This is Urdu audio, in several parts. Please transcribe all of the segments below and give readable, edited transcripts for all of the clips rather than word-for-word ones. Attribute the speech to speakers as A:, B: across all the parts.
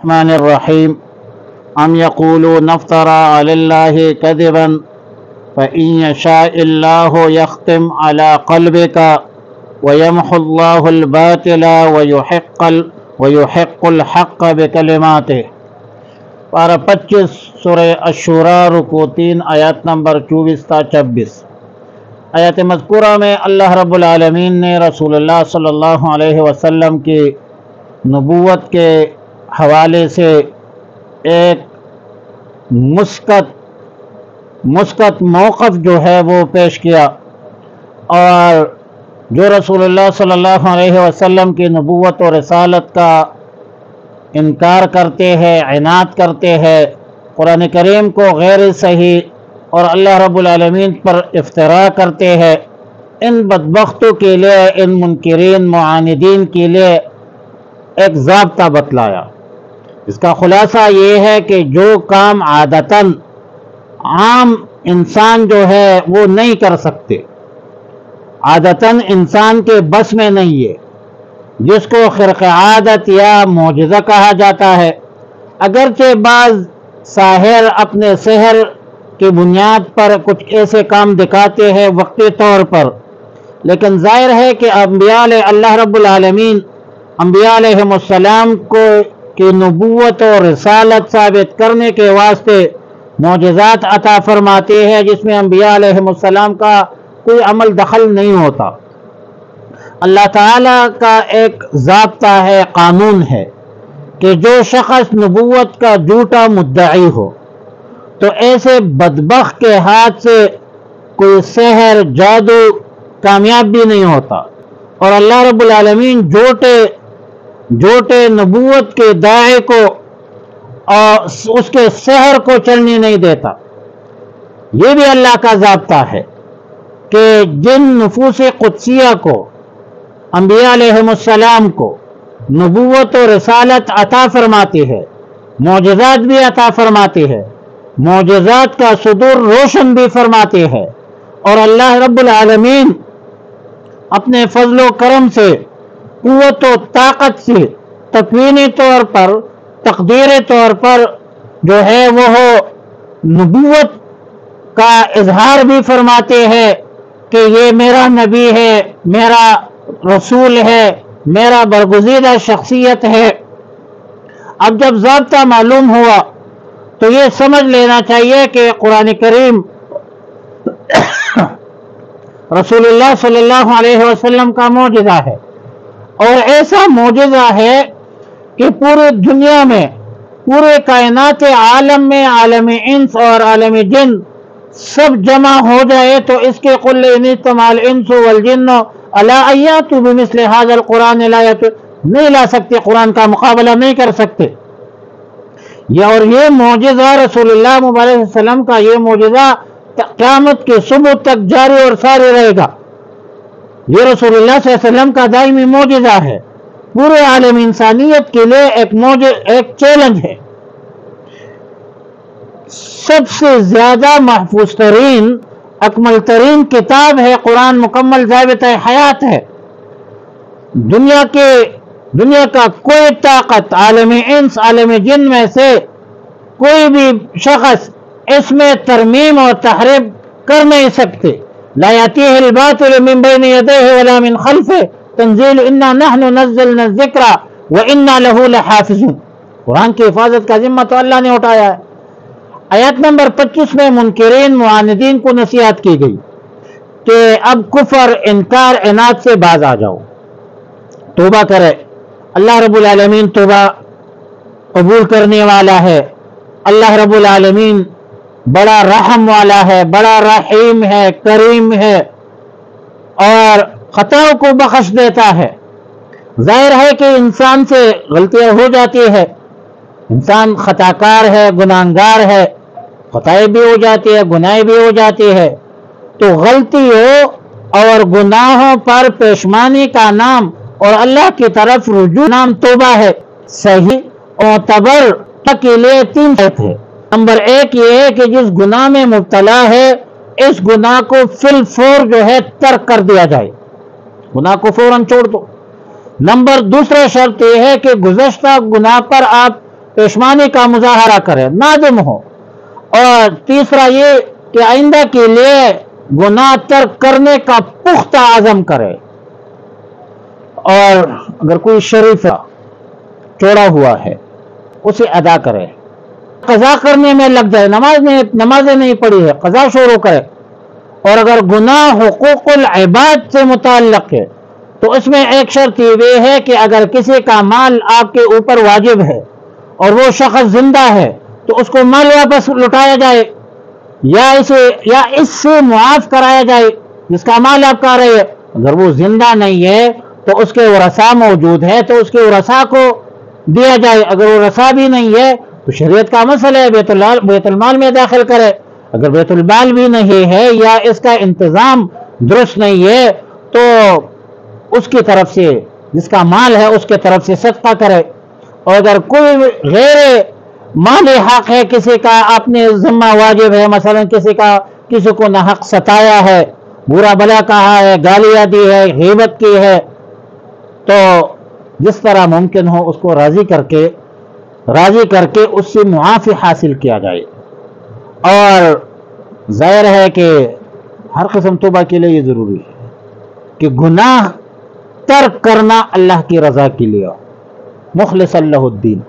A: الرحمن الرحيم أم يقولون افترى على الله كذبا فإن يشاء الله يختم على قلبك ويمحو الله الباطل ويحق الحق بكلماته۔ پارہ 25 سورہ الشورى رکوع 3 آیات نمبر 24 تا 26۔ آیات مذکورہ میں اللہ رب العالمین نے رسول اللہ صلی اللہ علیہ وسلم کی نبوت کے حوالے سے ایک مسکت موقف جو ہے وہ پیش کیا، اور جو رسول اللہ صلی اللہ علیہ وسلم کی نبوت و رسالت کا انکار کرتے ہیں، عناد کرتے ہیں، قرآن کریم کو غیر صحیح اور اللہ رب العالمین پر افتراء کرتے ہیں، ان بدبختوں کے لیے، ان منکرین معاندین کے لیے ایک ضابطہ بتلایا۔ اس کا خلاصہ یہ ہے کہ جو کام عادتاً عام انسان جو ہے وہ نہیں کر سکتے، عادتاً انسان کے بس میں نہیں ہے، جس کو خرق عادت یا معجزہ کہا جاتا ہے۔ اگرچہ بعض ساحر اپنے سحر کی بنیاد پر کچھ ایسے کام دکھاتے ہیں وقتی طور پر، لیکن ظاہر ہے کہ انبیاء اللہ رب العالمین انبیاء علیہم السلام کی نبوت اور رسالت ثابت کرنے کے واسطے معجزات عطا فرماتے ہیں، جس میں انبیاء علیہم السلام کا کوئی عمل دخل نہیں ہوتا۔ اللہ تعالیٰ کا ایک ضابطہ ہے، قانون ہے کہ جو شخص نبوت کا جھوٹا مدعی ہو تو ایسے بدبخت کے ہاتھ سے کوئی سحر جادو کامیاب بھی نہیں ہوتا، اور اللہ رب العالمین جھوٹے نبوت کے داعی کو اور اس کے سحر کو چلنے نہیں دیتا۔ یہ بھی اللہ کا ضابطہ ہے کہ جن نفوس قدسیہ کو انبیاء علیہم السلام کو نبوت و رسالت عطا فرماتی ہے، معجزات بھی عطا فرماتی ہے، معجزات کا صدور روشن بھی فرماتی ہے، اور اللہ رب العالمین اپنے فضل و کرم سے، قوت و طاقت سے، تکوینی طور پر، تقدیری طور پر جو ہے وہ نبوت کا اظہار بھی فرماتے ہیں کہ یہ میرا نبی ہے، میرا رسول ہے، میرا برگزیدہ شخصیت ہے۔ اب جب ضابطہ معلوم ہوا تو یہ سمجھ لینا چاہیے کہ قرآن کریم رسول اللہ صلی اللہ علیہ وسلم کا معجزہ ہے، اور ایسا معجزہ ہے کہ پورے دنیا میں، پورے کائنات عالم میں، عالم انس اور عالم جن سب جمع ہو جائے تو اس کے قل ان اجتمع الانس والجن الا ان یاتوا بمثل هذا القرآن نہیں لا سکتے، قرآن کا مقابلہ نہیں کر سکتے۔ اور یہ معجزہ رسول اللہ مبارک صلی اللہ علیہ وسلم کا یہ معجزہ قیامت کے صبح تک جاری اور ساری رہے گا۔ یہ رسول اللہ صلی اللہ علیہ وسلم کا دائمی معجزہ ہے، پورے عالم انسانیت کے لیے ایک چیلنج ہے۔ سب سے زیادہ محفوظ ترین، اکمل ترین کتاب ہے قرآن، مکمل ضابطہ حیات ہے۔ دنیا کا کوئی طاقت، عالم انس عالم جن میں سے کوئی بھی شخص اس میں ترمیم اور تحریف کر نہیں سکتے۔ لا یأتیہ الباطل من بین یدیہ ولا من خلفہ تنزیل انا نحن نزلنا الذکر وانا لہ لحافظون۔ قرآن کی حفاظت کا ذمہ تو اللہ نے اٹھایا ہے۔ آیت نمبر 25 میں منکرین معاندین کو نصیحت کی گئی کہ اب کفر، انکار، عناد سے باز آ جاؤ، توبہ کرے۔ اللہ رب العالمین توبہ قبول کرنے والا ہے۔ اللہ رب العالمین بڑا رحم والا ہے، بڑا رحیم ہے، کریم ہے، اور خطاؤں کو بخش دیتا ہے۔ ظاہر ہے کہ انسان سے غلطیاں ہو جاتی ہے، انسان خطاکار ہے، گناہگار ہے، خطائیں بھی ہو جاتی ہے، گناہیں بھی ہو جاتی ہے، تو غلطیوں اور گناہوں پر پیشمانی کا نام اور اللہ کی طرف رجوع نام توبہ ہے۔ صحیح معتبر کے لیے 3 شرط ہے۔ نمبر 1 یہ ہے کہ جس گناہ میں مبتلا ہے اس گناہ کو فی الفور جو ہے ترک کر دیا جائے، گناہ کو فوراً چھوڑ دو۔ دوسرا شرط یہ ہے کہ گزشتہ گناہ پر آپ پیشمانی کا مظاہرہ کرے، نادم ہو، اور تیسرا یہ کہ آئندہ کے لیے گناہ ترک کرنے کا پختہ عزم کرے، اور اگر کوئی شریف چھوڑا ہوا ہے اسے ادا کرے، قضا کرنے میں لگ جائے، نمازیں نہیں پڑھی ہے قضا شروع کرے، اور اگر گناہ حقوق العباد سے متعلق ہے تو اس میں ایک شرط یہ ہے کہ اگر کسی کا مال آپ کے اوپر واجب ہے اور وہ شخص زندہ ہے تو اس کو مال واپس لوٹایا جائے، یا اس سے معاف کرایا جائے جس کا مال آپ کا رہے۔ اگر وہ زندہ نہیں ہے تو اس کے ورثاء موجود ہے تو اس کے ورثاء کو دیا جائے، اگر ورثاء بھی نہیں ہے تو شریعت کا مسئلہ ہے بیت المال میں داخل کرے، اگر بیت المال بھی نہیں ہے یا اس کا انتظام درست نہیں ہے تو اس کی طرف سے، جس کا مال ہے اس کی طرف سے صدقہ کرے، اور اگر کوئی غیر مالی حق ہے کسی کا اپنے ذمہ واجب ہے، مثلا کسی کو ناحق ستایا ہے، برا بلا کہا ہے، گالیاں دی ہے، غیبت کی ہے، تو جس طرح ممکن ہو اس کو راضی کر کے اس سے معافی حاصل کیا جائے۔ اور ظاہر ہے کہ ہر قسم توبہ کے لیے یہ ضروری ہے کہ گناہ ترک کرنا اللہ کی رضا کے لیے، مخلص اللہ الدین،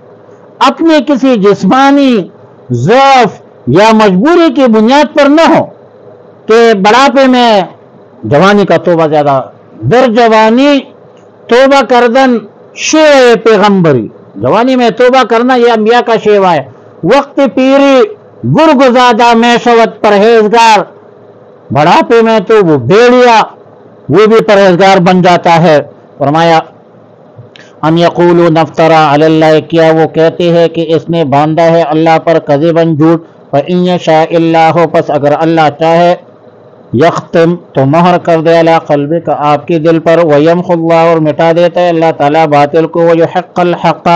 A: اپنے کسی جسمانی ضعف یا مجبوری کی بنیاد پر نہ ہو کہ بڑھاپے میں جوانی کا توبہ زیادہ، در جوانی توبہ کردن شیوہ پیغمبری، جوانی میں توبہ کرنا یہ انبیاء کا شیوہ ہے، وقت پیری گرگزادہ میں شوت پرہیزگار، بڑھاپے میں تو وہ بیڑیا وہ بھی پرہیزگار بن جاتا ہے۔ فرمایا ام یقولون افترا علی اللہ، کیا وہ کہتے ہیں کہ اس نے باندھا ہے اللہ پر کذباً جھوٹ، فإن یشاء اللہ، پس اگر اللہ چاہے، یختم تو مہر کر دے علی قلبک، آپ کے دل پر، ویمحو اللہ، اور مٹا دیتا ہے اللہ تعالیٰ باطل کو، ویحق الحق،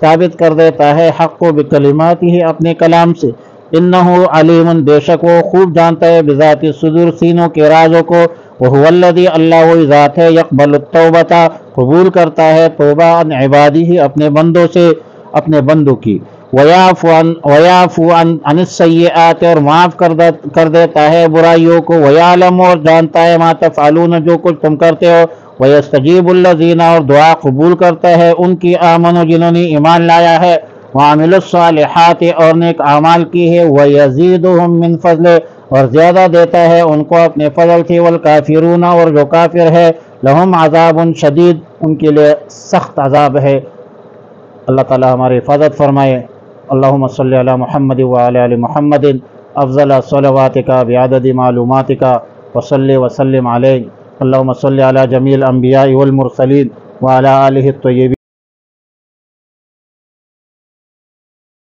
A: ثابت کر دیتا ہے حق کو بکلماتہ، اپنے کلام سے، انہ علیم، بے شک وہ خوب جانتا ہے، بذات الصدور، سینوں کے رازوں کو، وہو الذی، اللہ وہی ذات ہے، یقبل التوبۃ، قبول کرتا ہے توبہ، عن عبادہ، اپنے بندوں سے، اپنے بندوں کی، ویعفو عن السیئات، اور معاف کر دیتا ہے برائیوں کو، ویعلم، اور جانتا ہے، ما تفعلون، جو کچھ تم کرتے ہو، ویستجیب الذین، اور دعا قبول کرتا ہے ان کی، آمنوا، جنہوں نے ایمان لایا ہے، وعملوا الصالحات، اور نیک اعمال کی ہے، ویزیدہم من فضل، اور زیادہ دیتا ہے ان کو اپنے فضل سے، والکافرون، اور جو کافر ہے، لہم عذاب شدید، ان کے لیے سخت عذاب ہے۔ اللہ تعالی ہماری حفاظت فرمائے۔ اللہم صلی علی محمد وعلی آل محمد، افضل صلواتک بعدد معلوماتک، وصلی وسلم علیہ۔ اللہم صلی علی جمیع الانبیاء والمرسلین وعلی آلہ الطیبین۔